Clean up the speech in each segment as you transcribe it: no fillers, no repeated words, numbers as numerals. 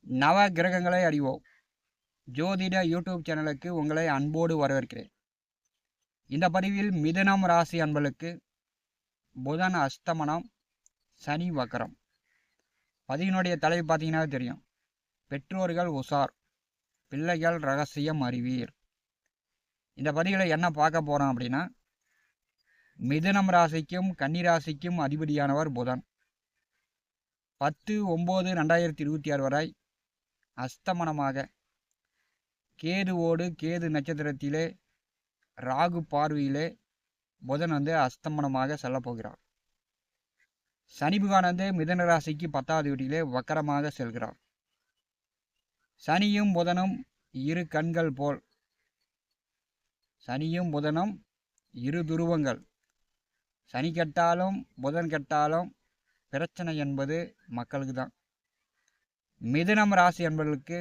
நவ கிரகங்களை அறிவோம் ஜோதிட யூடியூப் சேனலுக்கு உங்களை அன்போடு வரவேற்கிறேன். இந்த பதிவில் மிதுனம் ராசி அன்பர்களுக்கு புதன் அஸ்தமனம், சனி வக்கரம். பதிவினுடைய தலைப்பு பார்த்தீங்கன்னா தெரியும். பெற்றோர்கள் உசார், பிள்ளைகள் ரகசியம் அறிவீர். இந்த பதிவில் என்ன பார்க்க போகிறோம் அப்படின்னா, மிதுனம் ராசிக்கும் கன்னி ராசிக்கும் அதிபதியானவர் புதன். 10/9/2026 வரை அஸ்தமனமாக கேதுவோடு, கேது நட்சத்திரத்திலே, ராகு பார்வையிலே புதன் அஸ்தமனமாக செல்ல போகிறார். சனி பகவான் மிதுன ராசிக்கு 10வது வீட்டிலே வக்கரமாக செல்கிறார். சனியும் புதனும் இரு கண்கள் போல், சனியும் புதனும் இரு துருவங்கள். சனி கெட்டாலும் புதன் கெட்டாலும் பிரச்சனை என்பது மக்களுக்கு தான். மிதுனம் ராசி என்பவர்களுக்கு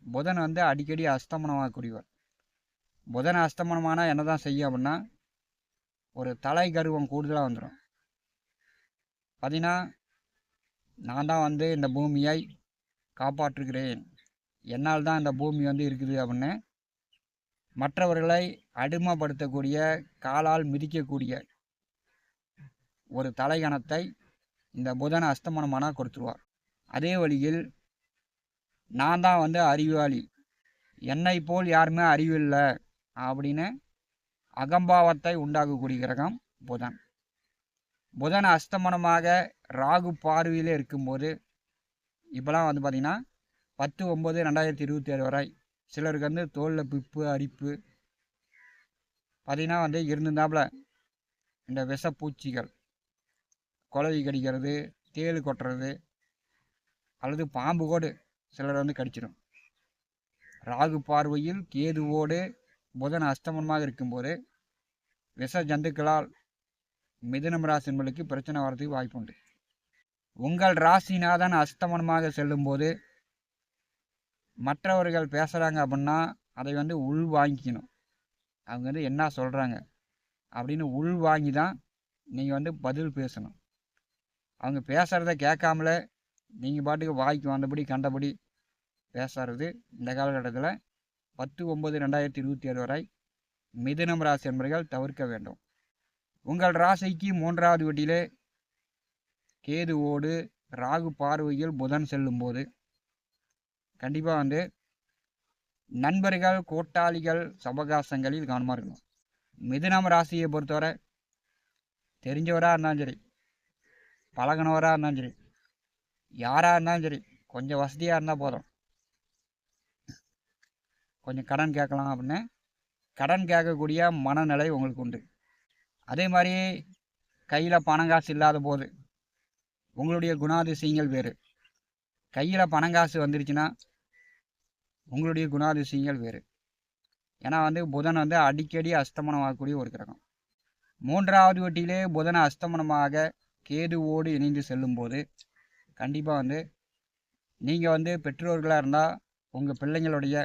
புதன் அடிக்கடி அஸ்தமனமாகக்கூடியவர். புதன் அஸ்தமனமானால் என்ன தான் செய்யும் அப்படின்னா, ஒரு தலை கர்வம் கூடுதலாக வந்துடும். பார்த்தீங்கன்னா, நான் தான் இந்த பூமியை காப்பாற்றுகிறேன், என்னால் தான் இந்த பூமி இருக்குது அப்படின்னு மற்றவர்களை அடிமைப்படுத்தக்கூடிய, காலால் மிதிக்கக்கூடிய ஒரு தலைகணத்தை இந்த புதன் அஸ்தமனமானால் கொடுத்துருவார். அதே வழியில் நான் தான் அறிவாளி, என்னை போல் யாருமே அறிவில்லை அப்படின்னு அகம்பாவத்தை உண்டாக்கக்கூடிய கிரகம் புதன். புதன் அஸ்தமனமாக ராகு பார்வையில் இருக்கும்போது இப்போலாம் பார்த்திங்கன்னா 10/9/2026 வரை சிலருக்கு தோலில் பிப்பு, அரிப்பு பார்த்திங்கன்னா இருந்திருந்தாப்புல இந்த விஷப்பூச்சிகள், குளவி கடிக்கிறது, தேள் கொட்டுறது அல்லது பாம்பு கூட சிலர் கடிச்சிடும். ராகு பார்வையில் கேதுவோடு புதன் அஸ்தமனமாக இருக்கும்போது விஷ ஜந்துக்களால் மிதுனம் ராசி என்பதற்கு பிரச்சனை வர்றதுக்கு வாய்ப்புண்டு. உங்கள் ராசிநாதன் அஸ்தமனமாக செல்லும்போது மற்றவர்கள் பேசுகிறாங்க அப்படின்னா அதை உள் வாங்கிக்கணும். அவங்க என்ன சொல்கிறாங்க அப்படின்னு உள் வாங்கி தான் நீங்கள் பதில் பேசணும். அவங்க பேசுகிறத கேட்காமல நீங்கள் பாட்டுக்கு வாய்க்கு வந்தபடி கண்டபடி பேசுறது இந்த காலகட்டத்தில் 10/9/2026 வரை மிதுனம் ராசி என்பவர்கள் தவிர்க்க வேண்டும். உங்கள் ராசிக்கு 3வது வீட்டிலே கேதுவோடு ராகு பார்வையில் புதன் செல்லும்போது கண்டிப்பாக நண்பர்கள், கூட்டாளிகள் சவகாசங்களில் கவனமாக இருக்கணும். மிதுனம் ராசியை பொறுத்தவரை தெரிஞ்சவராக இருந்தாலும் சரி, பழகினவராக இருந்தாலும் சரி, யாராக இருந்தாலும் சரி, கொஞ்சம் வசதியாக இருந்தால் போதும். கொஞ்சம் கடன் கேட்கலாம் அப்படின்னு கடன் கேட்கக்கூடிய மனநிலை உங்களுக்கு உண்டு. அதே மாதிரி கையில் பணங்காசு இல்லாத போது உங்களுடைய குணாதிசயங்கள் வேறு. கையில் பணங்காசு வந்துருச்சுன்னா உங்களுடைய குணாதிசயங்கள் வேறு. ஏன்னா புதன் அடிக்கடி அஸ்தமனமாகக்கூடிய ஒரு கிரகம். 3வது வீட்டிலே புதன் அஸ்தமனமாக கேதுவோடு இணைந்து செல்லும்போது கண்டிப்பாக நீங்கள் பெற்றோர்களாக இருந்தால் உங்கள் பிள்ளைங்களுடைய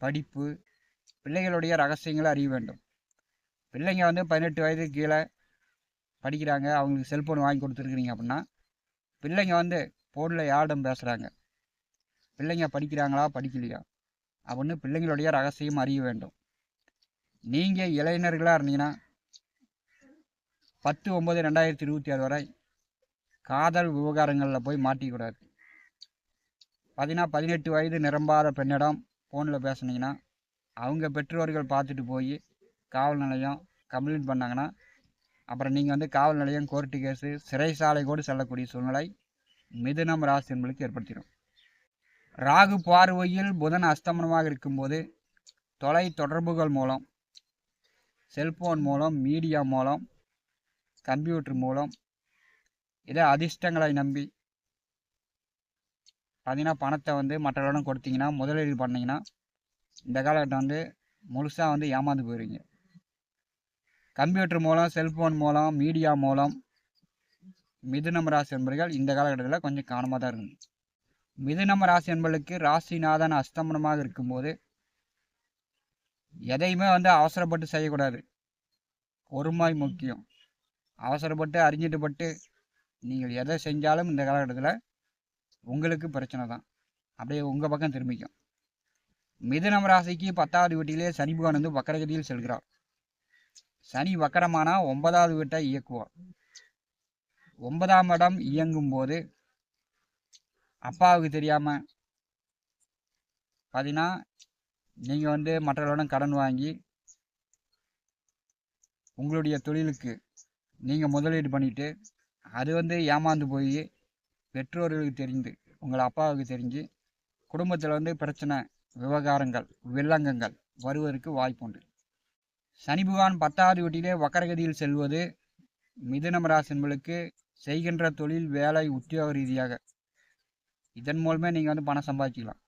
படிப்பு, பிள்ளைகளுடைய ரகசியங்களை அறிய வேண்டும். பிள்ளைங்க 18 வயதுக்கு கீழே படிக்கிறாங்க, அவங்களுக்கு செல்ஃபோன் வாங்கி கொடுத்துருக்குறீங்க அப்படின்னா பிள்ளைங்க ஃபோனில் யாரிடம் பேசுகிறாங்க, பிள்ளைங்க படிக்கிறாங்களா படிக்கலையா அப்படின்னு பிள்ளைங்களுடைய ரகசியம் அறிய வேண்டும். நீங்கள் இளைஞர்களாக இருந்தீங்கன்னா 10/9/2026 வரை காதல் விவகாரங்களில் போய் மாட்டிக்கூடாது. பார்த்தீங்கன்னா 18 வயது நிரம்பாத பெண்ணிடம் ஃபோனில் பேசுனீங்கன்னா அவங்க பெற்றோர்கள் பார்த்துட்டு போய் காவல் நிலையம் கம்ப்ளைண்ட் பண்ணாங்கன்னா அப்புறம் நீங்கள் காவல் நிலையம், கோர்ட்டு கேஸு, சிறைசாலை கூட செல்லக்கூடிய சூழ்நிலை மிதுனம் ராசி என்பதுக்கு ஏற்படுத்திடும். ராகு பார்வையில் புதன் அஸ்தமனமாக இருக்கும்போது தொலை தொடர்புகள் மூலம், செல்போன் மூலம், மீடியா மூலம், கம்ப்யூட்டர் மூலம் இதை அதிர்ஷ்டங்களை நம்பி பார்த்தீங்கன்னா பணத்தை மற்றவரிடம் கொடுத்தீங்கன்னா, முதலீடு பண்ணிங்கன்னா இந்த காலகட்டம் முழுசாக ஏமாந்து போயிடுவீங்க. கம்ப்யூட்டர் மூலம், செல்ஃபோன் மூலம், மீடியா மூலம் மிதுனம் ராசி என்பவர்கள் இந்த காலகட்டத்தில் கொஞ்சம் கவனமாக தான் இருக்குங்க. மிதுனம் ராசி என்பவர்களுக்கு ராசிநாதன் அஸ்தமனமாக இருக்கும்போது எதையுமே அவசரப்பட்டு செய்யக்கூடாது. பொறுமை முக்கியம். அவசரப்பட்டு அறிஞ்சிட்டுப்பட்டு நீங்கள் எதை செஞ்சாலும் இந்த காலகட்டத்தில் உங்களுக்கு பிரச்சனை தான், அப்படியே உங்கள் பக்கம் திரும்பிக்கும். மிதுனம் ராசிக்கு 10வது வீட்டிலே சனி பகவான் வந்து வக்கரகதியில் செல்கிறார். சனி வக்கரமானா 9வது வீட்டை இயக்குவார். 9ஆம் இடம் இயங்கும் போது அப்பாவுக்கு தெரியாமல் பார்த்தீங்கன்னா நீங்கள் வந்து மற்றவர்களிடம் கடன் வாங்கி உங்களுடைய தொழிலுக்கு நீங்கள் முதலீடு பண்ணிவிட்டு அது வந்து ஏமாந்து போய் பெற்றோர்களுக்கு தெரிந்து உங்கள் அப்பாவுக்கு தெரிஞ்சு குடும்பத்தில் வந்து பிரச்சனை, விவகாரங்கள், வில்லங்கங்கள் வருவதற்கு வாய்ப்புண்டு. சனி பகவான் 10வது வீட்டிலே வக்கரகதியில் செல்வது மிதுனம் ராசி என்பவர்களுக்கு செய்கின்ற தொழில், வேலை, உத்தியோக ரீதியாக இதன் மூலமே நீங்கள் வந்து பணம் சம்பாதிக்கலாம்.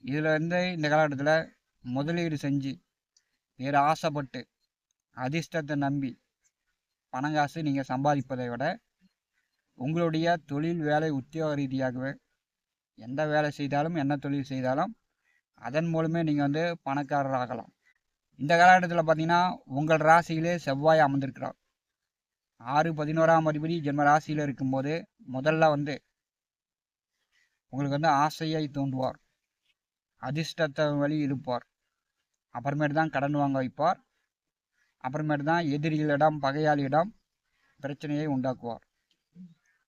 இதில் வந்து இந்த காலகட்டத்தில் முதலீடு செஞ்சு வேறு ஆசைப்பட்டு அதிர்ஷ்டத்தை நம்பி பணங்காசு நீங்கள் சம்பாதிப்பதை விட உங்களுடைய தொழில், வேலை, உத்தியோக ரீதியாகவே எந்த வேலை செய்தாலும் என்ன தொழில் செய்தாலும் அதன் மூலமே நீங்கள் வந்து பணக்காரர் ஆகலாம். இந்த காலகட்டத்தில் பார்த்தீங்கன்னா உங்கள் ராசியிலே செவ்வாய் அமர்ந்திருக்கிறார். 6-11ஆம் அதிபதி ஜென்ம ராசியில் இருக்கும்போது முதல்ல வந்து உங்களுக்கு வந்து ஆசையை தூண்டுவார், அதிர்ஷ்டத்தை வழி இழுப்பார், அப்புறமேட்டு தான் கடன் வாங்க வைப்பார், அப்புறமேட்டு தான் எதிரிகளிடம், பகையாளியிடம் பிரச்சனையை உண்டாக்குவார்.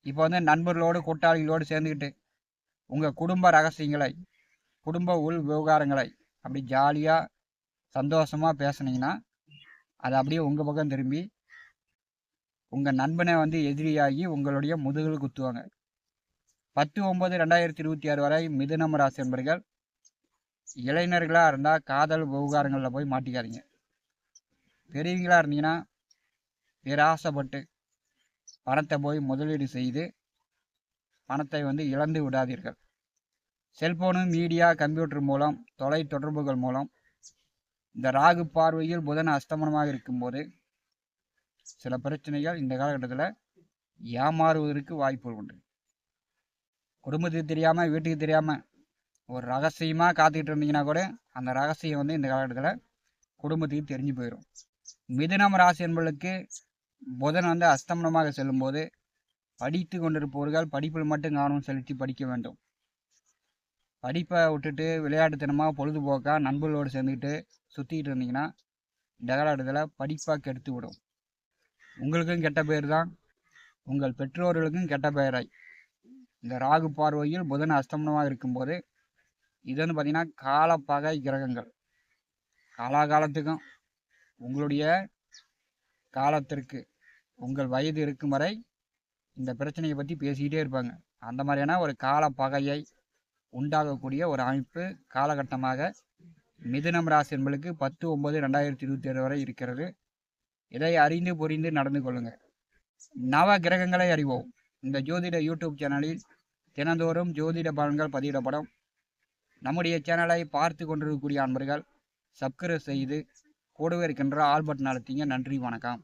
இப்போ வந்து நண்பர்களோடு, கூட்டாளிகளோடு சேர்ந்துக்கிட்டு உங்கள் குடும்ப ரகசியங்களை, குடும்ப உள் விவகாரங்களை அப்படி ஜாலியாக சந்தோஷமாக பேசுனீங்கன்னா அது அப்படியே உங்கள் பக்கம் திரும்பி உங்கள் நண்பனை வந்து எதிரியாகி உங்களுடைய முதுகில் குத்துவாங்க. 10/9/2026 வரை மிதுனம் ராசி என்பர்கள் இளைஞர்களாக இருந்தால் காதல் விவகாரங்களில் போய் மாட்டிக்காதீங்க. பெரியவங்களாக இருந்தீங்கன்னா பேராசைப்பட்டு பணத்தை போய் முதலீடு செய்து பணத்தை வந்து இழந்து விடாதீர்கள். செல்போனு, மீடியா, கம்ப்யூட்டர் மூலம், தொலை தொடர்புகள் மூலம் இந்த ராகு பார்வையில் புதன் அஸ்தமனமாக இருக்கும்போது சில பிரச்சனைகள் இந்த காலகட்டத்தில் ஏமாறுவதற்கு வாய்ப்புகள் உண்டு. குடும்பத்துக்கு தெரியாமல், வீட்டுக்கு தெரியாமல் ஒரு ரகசியமாக காத்துக்கிட்டு இருந்தீங்கன்னா கூட அந்த ரகசியம் வந்து இந்த காலகட்டத்தில் குடும்பத்துக்கு தெரிஞ்சு போயிடும். மிதுனம் ராசி என்பவர்களுக்கு புதன் வந்து அஸ்தமனமாக செல்லும்போது படித்து கொண்டிருப்பவர்கள் படிப்பில் மட்டும் கவனம் செலுத்தி படிக்க வேண்டும். படிப்பை விட்டுட்டு விளையாட்டுத்தனமாக பொழுதுபோக்காக நண்பர்களோடு சேர்ந்துக்கிட்டு சுற்றிக்கிட்டு இருந்தீங்கன்னா இந்த காலகட்டத்தில் படிப்பாக கெடுத்து விடும். உங்களுக்கும் கெட்ட பேர் தான், உங்கள் பெற்றோர்களுக்கும் கெட்ட பெயராய். இந்த ராகு பார்வையில் புதன் அஸ்தமனமாக இருக்கும்போது இது வந்து பார்த்திங்கன்னா காலப்பகை கிரகங்கள். காலாகாலத்துக்கும் உங்களுடைய காலத்திற்கு உங்கள் வயது இருக்கும் வரை இந்த பிரச்சனையை பற்றி பேசிக்கிட்டே இருப்பாங்க. அந்த மாதிரியான ஒரு காலப்பகையை உண்டாகக்கூடிய ஒரு அமைப்பு காலகட்டமாக மிதுனம் ராசி என்பளுக்கு 10/9/2027 வரை இருக்கிறது. இதை அறிந்து புரிந்து நடந்து கொள்ளுங்கள். நவ கிரகங்களை அறிவோம். இந்த ஜோதிட யூடியூப் சேனலில் தினந்தோறும் ஜோதிட பலன்கள் பதிவிடப்படும். நம்முடைய சேனலை பார்த்து கொண்டிருக்கக்கூடிய அன்பர்கள் சப்ஸ்கிரைப் செய்து கூடவே இருக்கின்ற ஆல் பட்டன் அழுத்திங்க. நன்றி, வணக்கம்.